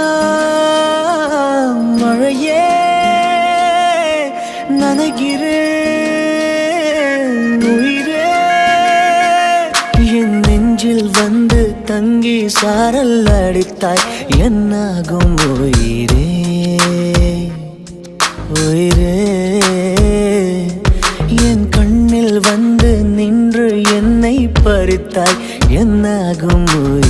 மனசெல்லாம் மழையே நனைகிறேன் உயிரே என் நெஞ்சில் வந்து தங்கி சாரல் அடித்தாய் என்னாகும் உயிரே உயிரே என் கண்ணில் வந்து நின்று என்னை பறித்தாய் என்னாகும் உயிரே